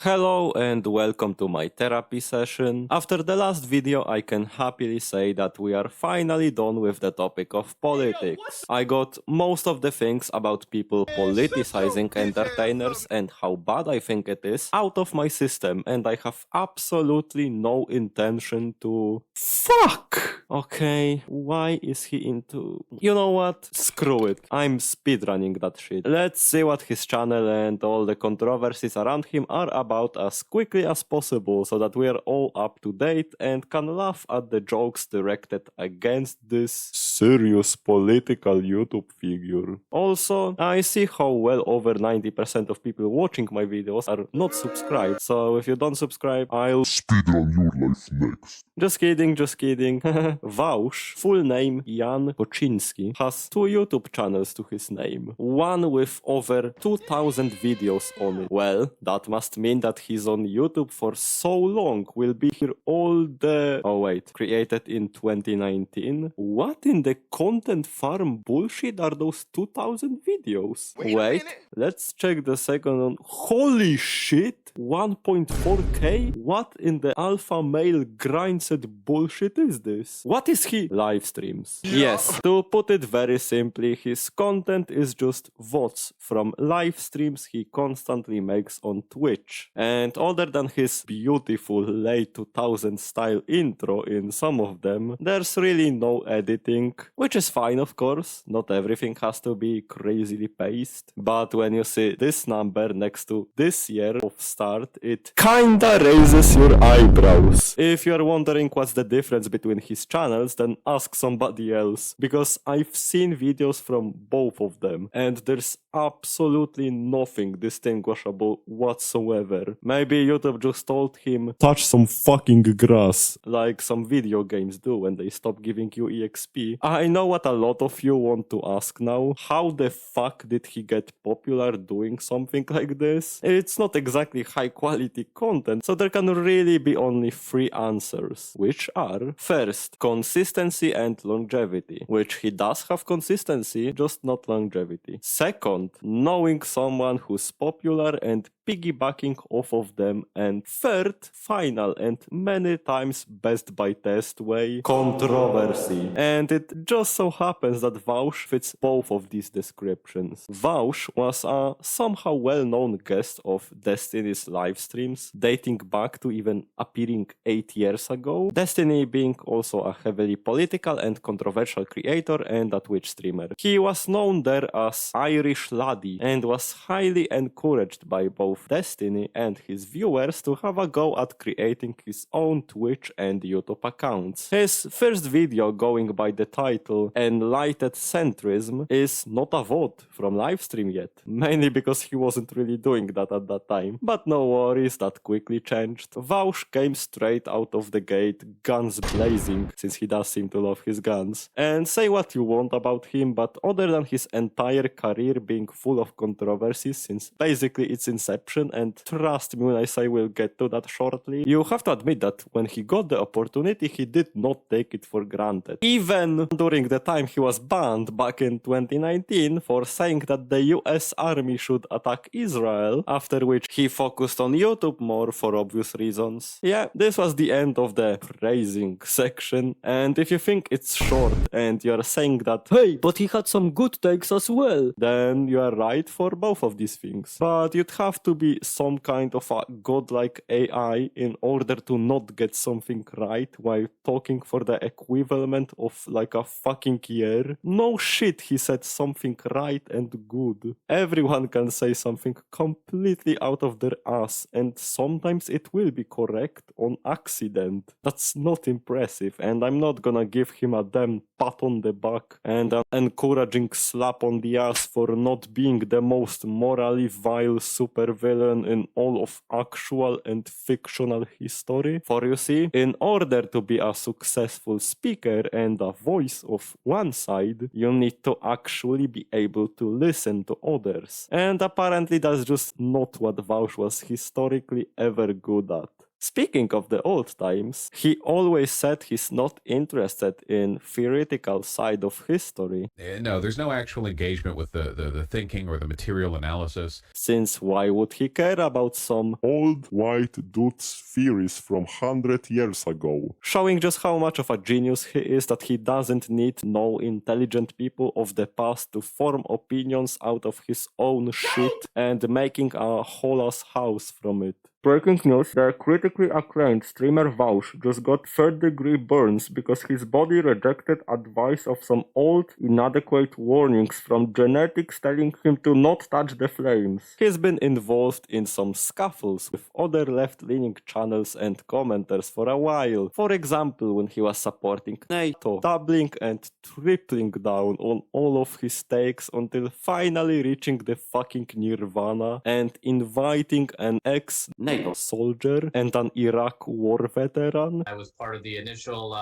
Hello and welcome to my therapy session. After the last video, I can happily say that we are finally done with the topic of politics. I got most of the things about people politicizing entertainers and how bad I think it is out of my system, and I have absolutely no intention to... Fuck! Okay, why is he into... You know what? Screw it. I'm speedrunning that shit. Let's see what his channel and all the controversies around him are about as quickly as possible so that we are all up to date and can laugh at the jokes directed against this serious political YouTube figure. Also, I see how well over 90% of people watching my videos are not subscribed, so if you don't subscribe, I'll speedrun your life next. Just kidding, just kidding. Vaush, full name Jan Koczynski, has 2 YouTube channels to his name. One with over 2000 videos on it. Well, that must mean that he's on YouTube for so long. Will be here all the... Oh wait, created in 2019? What in the content farm bullshit are those 2000 videos? Wait, let's check the second one. Holy shit! 1.4k? What in the alpha male grindset bullshit is this? What is he? Live streams. Yes, to put it very simply, his content is just VODs from live streams he constantly makes on Twitch. And other than his beautiful late 2000s style intro in some of them, there's really no editing, which is fine of course, not everything has to be crazily paced, but when you see this number next to this year of start, it kinda raises your eyebrows. If you're wondering what's the difference between his channels, then ask somebody else, because I've seen videos from both of them, and there's absolutely nothing distinguishable whatsoever. Maybe YouTube just told him, touch some fucking grass, like some video games do when they stop giving you EXP. I know what a lot of you want to ask now. How the fuck did he get popular doing something like this? It's not exactly high quality content, so there can really be only 3 answers, which are: first, consistency and longevity, which he does have consistency, just not longevity. Second, knowing someone who's popular and piggybacking off of them. And third, final and many times best by test way, controversy. And it just so happens that Vaush fits both of these descriptions. Vaush was a somehow well-known guest of Destiny's live streams, dating back to even appearing 8 years ago. Destiny being also a heavily political and controversial creator and a Twitch streamer. He was known there as Irish Laddie and was highly encouraged by both Destiny and his viewers to have a go at creating his own Twitch and YouTube accounts. His first video, going by the title Enlightened Centrism, is not a VOD from livestream yet, mainly because he wasn't really doing that at that time. But no worries, that quickly changed. Vaush came straight out of the gate, guns blazing, since he does seem to love his guns. And say what you want about him, but other than his entire career being full of controversies since basically its inception, and trust me when I say we'll get to that shortly, you have to admit that when he got the opportunity, he did not take it for granted. Even during the time he was banned back in 2019 for saying that the US Army should attack Israel, after which he focused on YouTube more for obvious reasons. Yeah, this was the end of the praising section, and if you think it's short and you're saying that, hey, but he had some good takes as well, then you are right for both of these things. But you'd have to be some kind of a godlike AI in order to not get something right while talking for the equivalent of like a fucking year. No shit, he said something right and good. Everyone can say something completely out of their ass, and sometimes it will be correct on accident. That's not impressive, and I'm not gonna give him a damn pat on the back and an encouraging slap on the ass for not being the most morally vile supervillain in all of actual and fictional history. For you see, in order to be a successful speaker and a voice of one side, you need to actually be able to listen to others. And apparently that's just not what Vaush was historically ever good at. Speaking of the old times, he always said he's not interested in theoretical side of history. No, there's no actual engagement with the thinking or the material analysis. Since why would he care about some Old white dude's theories from 100 years ago. showing just how much of a genius he is that he doesn't need no intelligent people of the past to form opinions out of his own shit and making a whole ass house from it. Breaking news, the critically acclaimed streamer Vaush just got third-degree burns because his body rejected advice of some old, inadequate warnings from genetics telling him to not touch the flames. He's been involved in some scuffles with other left-leaning channels and commenters for a while. For example, when he was supporting NATO, doubling and tripling down on all of his takes until finally reaching the fucking nirvana and inviting an ex-NATO soldier and an Iraq war veteran. I was part of the initial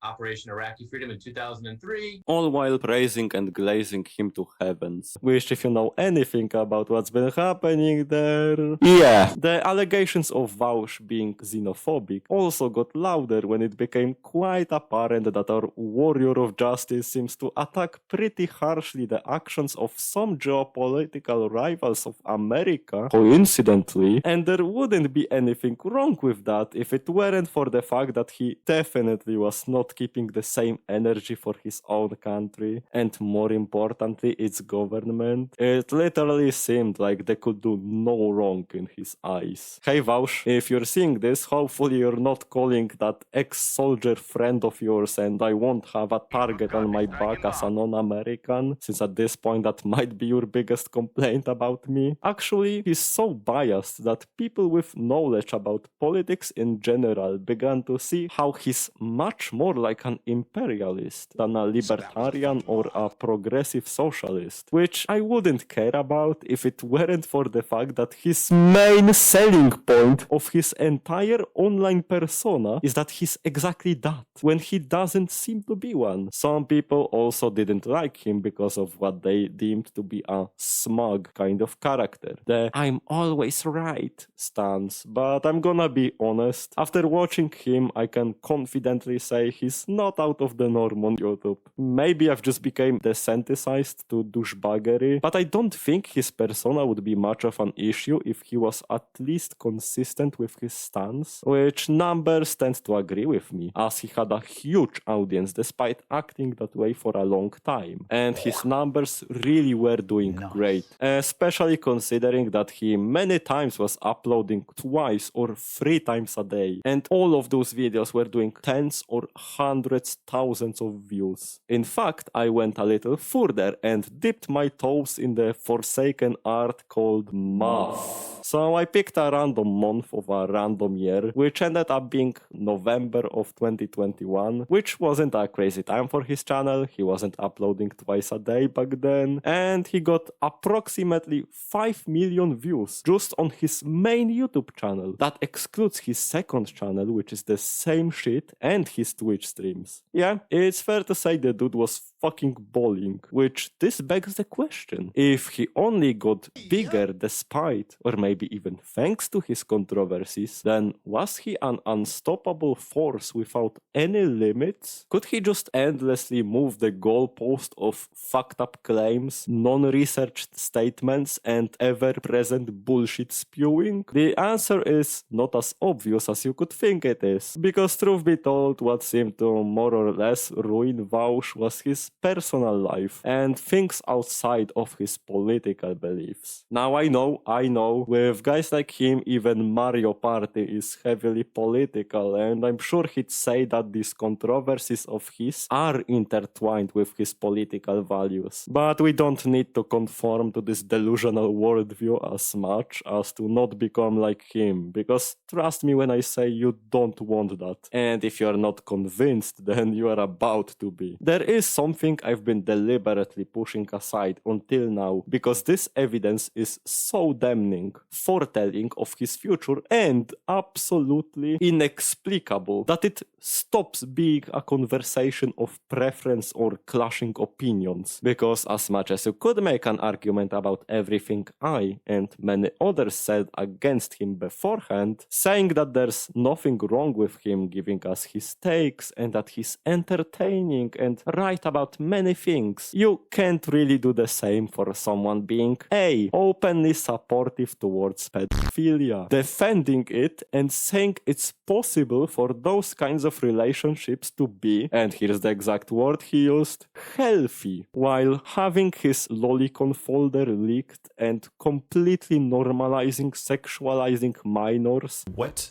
Operation Iraqi Freedom in 2003. All while praising and glazing him to heavens. Which, if you know anything about what's been happening there... Yeah! The allegations of Vaush being xenophobic also got louder when it became quite apparent that our warrior of justice seems to attack pretty harshly the actions of some geopolitical rivals of America, coincidentally, and there wouldn't be anything wrong with that if it weren't for the fact that he definitely was not keeping the same energy for his own country, and more importantly, its government. It literally seemed like they could do no wrong in his eyes. Hey Vaush, if you're seeing this, hopefully you're not calling that ex-soldier friend of yours and I won't have a target on my back as a non-American, since at this point that might be your biggest complaint about me. Actually, he's so biased that people with knowledge about politics in general began to see how he's much more like an imperialist than a libertarian or a progressive socialist, which I wouldn't care about if it weren't for the fact that his main selling point of his entire online persona is that he's exactly that, when he doesn't seem to be one. Some people also didn't like him because of what they deemed to be a smug kind of character, the "I'm always right" stance, but I'm gonna be honest, after watching him I can confidently say he's not out of the norm on YouTube. Maybe I've just become desensitized to douchebaggery, but I don't think his persona would be much of an issue if he was at least consistent with his stance, which numbers tend to agree with me, as he had a huge audience despite acting that way for a long time, and his numbers really were doing great, especially considering that he many times was uploading twice or 3 times a day, and all of those videos were doing tens or hundreds, thousands of views. In fact, I went a little further and dipped my toes in the forsaken art called math. So I picked a random month of a random year, which ended up being November of 2021, which wasn't a crazy time for his channel. He wasn't uploading twice a day back then, and he got approximately 5 million views just on his main YouTube channel. That excludes his second channel, which is the same shit, and his Twitch streams. Yeah, it's fair to say the dude was fucking balling, which this begs the question. If he only got bigger despite, or maybe even thanks to his controversies, then was he an unstoppable force without any limits? Could he just endlessly move the goalpost of fucked up claims, non-researched statements, and ever-present bullshit spewing? The answer is not as obvious as you could think it is, because truth be told, what seemed to more or less ruin Vaush was his personal life and things outside of his political beliefs. Now I know, with guys like him, even Mario Party is heavily political, and I'm sure he'd say that these controversies of his are intertwined with his political values. But we don't need to conform to this delusional worldview as much as to not become like him, because trust me when I say you don't want that. And if you're not convinced convinced than you are about to be. There is something I've been deliberately pushing aside until now, because this evidence is so damning, foretelling of his future, and absolutely inexplicable that it stops being a conversation of preference or clashing opinions. Because as much as you could make an argument about everything I and many others said against him beforehand, saying that there's nothing wrong with him giving us his takes and that he's entertaining and right about many things, you can't really do the same for someone being A, openly supportive towards pedophilia, defending it and saying it's possible for those kinds of relationships to be, and here's the exact word he used, healthy, while having his lolicon folder leaked and completely normalizing sexualizing minors. What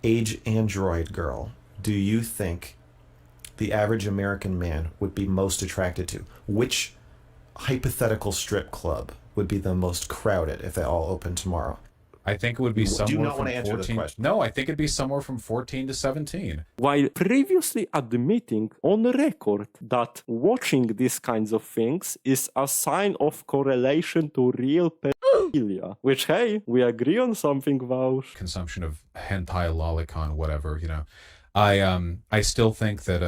age android girl do you think the average American man would be most attracted to? Which hypothetical strip club would be the most crowded if they all opened tomorrow? I think it would be somewhere Do you not from want to answer this 14. question? No, I think it'd be somewhere from 14 to 17. While previously admitting on record that watching these kinds of things is a sign of correlation to real pedophilia. Which, hey, we agree on something, Vaush. Consumption of hentai, lolicon, whatever, you know. I still think that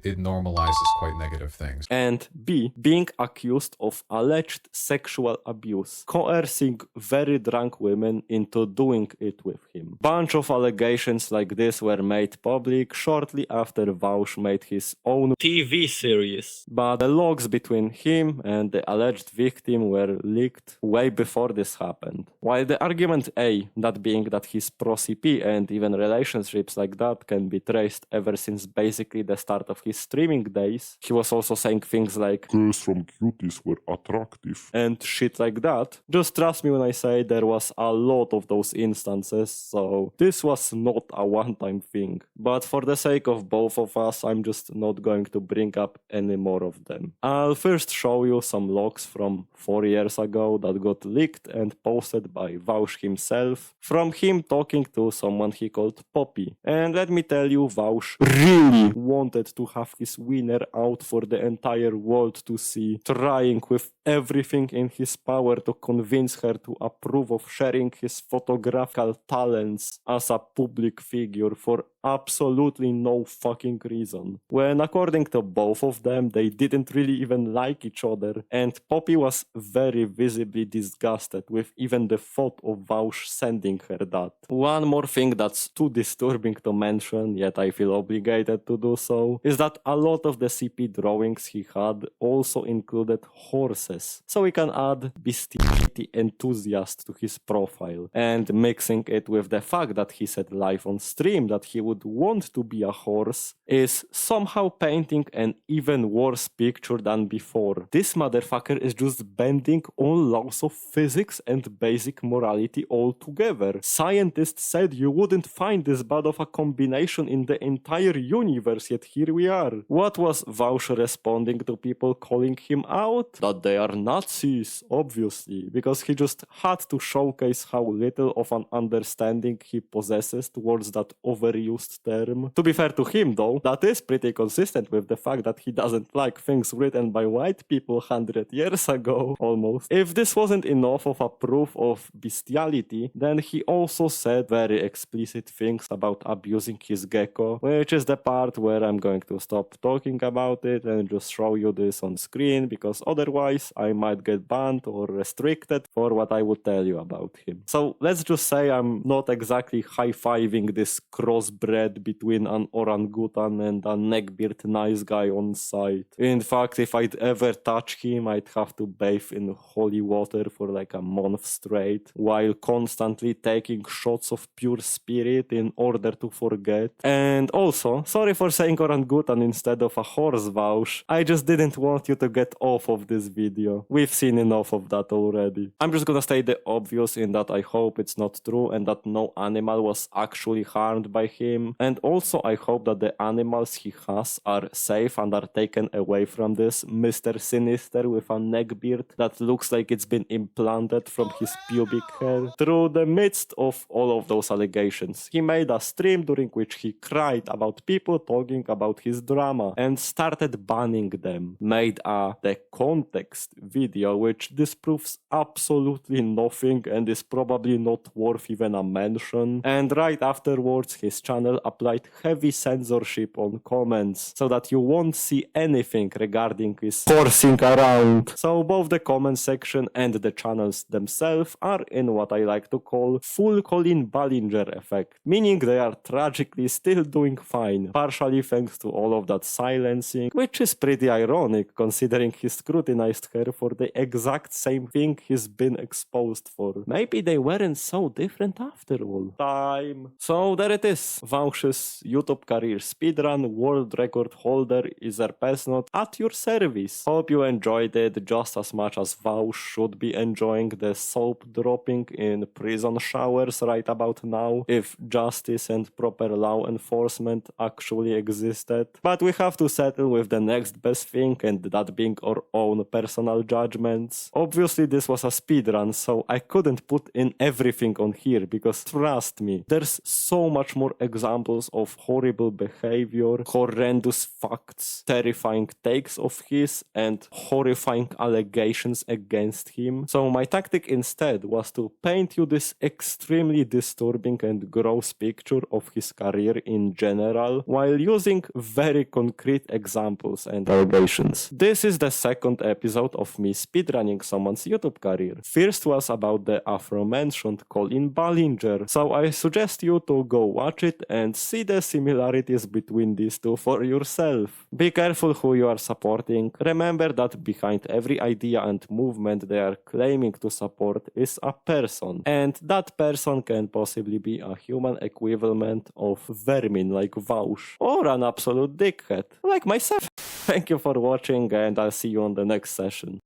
it normalizes quite negative things. And B, being accused of alleged sexual abuse, coercing very drunk women into doing it with him. Bunch of allegations like this were made public shortly after Vaush made his own TV series. But the logs between him and the alleged victim were leaked way before this happened. While the argument A, that being that he's pro-CP and even relationships like that can be traced ever since basically the start of his streaming days, he was also saying things like Girls from cuties were attractive. and shit like that. Just trust me when I say there was a lot of those instances, so this was not a one-time thing. But for the sake of both of us, I'm just not going to bring up any more of them. I'll first show you some logs from 4 years ago that got leaked and posted by Vaush himself, from him talking to someone he called Poppy. And let me tell you, Vaush really wanted to have his winner out for the entire world to see, trying with everything in his power to convince her to approve of sharing his photographical talents as a public figure for absolutely no fucking reason. When according to both of them, they didn't really even like each other, and Poppy was very visibly disgusted with even the thought of Vaush sending her that. One more thing that's too disturbing to mention, yet I feel obligated to do so, is that a lot of the CP drawings he had also included horses. So we can add bestiality enthusiast to his profile, and mixing it with the fact that he said live on stream that he would want to be a horse is somehow painting an even worse picture than before. This motherfucker is just bending all laws of physics and basic morality altogether. Scientists said you wouldn't find this bad of a combination in the entire universe, yet here we are. What was Vaush responding to people calling him out? That they are Nazis, obviously, because he just had to showcase how little of an understanding he possesses towards that overused term. To be fair to him though, that is pretty consistent with the fact that he doesn't like things written by white people 100 years ago, almost. If this wasn't enough of a proof of bestiality, then he also said very explicit things about abusing his gecko, which is the part where I'm going to stop talking about it and just show you this on screen, because otherwise I might get banned or restricted for what I would tell you about him. So let's just say I'm not exactly high-fiving this crossbred between an orangutan and a neckbeard nice guy on site. In fact, if I'd ever touch him, I'd have to bathe in holy water for like a month straight, while constantly taking shots of pure spirit in order to forget. And also, sorry for saying orangutan instead of a horse, Vaush. I just didn't want you to get off of this video. We've seen enough of that already. I'm just gonna state the obvious in that I hope it's not true and that no animal was actually harmed by him. And also I hope that the animals he has are safe and are taken away from this Mr. Sinister with a neckbeard that looks like it's been implanted from his pubic hair. Through the midst of all of those allegations, he made a stream during which he he cried about people talking about his drama and started banning them. Made a The Context video, which disproves absolutely nothing and is probably not worth even a mention. And right afterwards, his channel applied heavy censorship on comments so that you won't see anything regarding his horsing around. So both the comment section and the channels themselves are in what I like to call full Colin Ballinger effect, meaning they are tragically still doing fine, partially thanks to all of that silencing, which is pretty ironic considering he scrutinized her for the exact same thing he's been exposed for. Maybe they weren't so different after all. Time. So there it is. Vaush's YouTube career speedrun world record holder is not at your service. Hope you enjoyed it just as much as Vaush should be enjoying the soap dropping in prison showers right about now, if justice and proper law enforcement actually existed. But we have to settle with the next best thing, and that being our own personal judgments. Obviously this was a speedrun, so I couldn't put in everything on here because trust me, there's so much more examples of horrible behavior, horrendous facts, terrifying takes of his, and horrifying allegations against him. So my tactic instead was to paint you this extremely disturbing and gross picture of his career in general, while using very concrete examples and allegations. This is the second episode of me speedrunning someone's YouTube career. First was about the aforementioned Colin Ballinger, so I suggest you to go watch it and see the similarities between these two for yourself. Be careful who you are supporting. Remember that behind every idea and movement they are claiming to support is a person, and that person can possibly be a human equivalent of vermin like Vaush, or an absolute dickhead like myself. Thank you for watching, and I'll see you on the next session.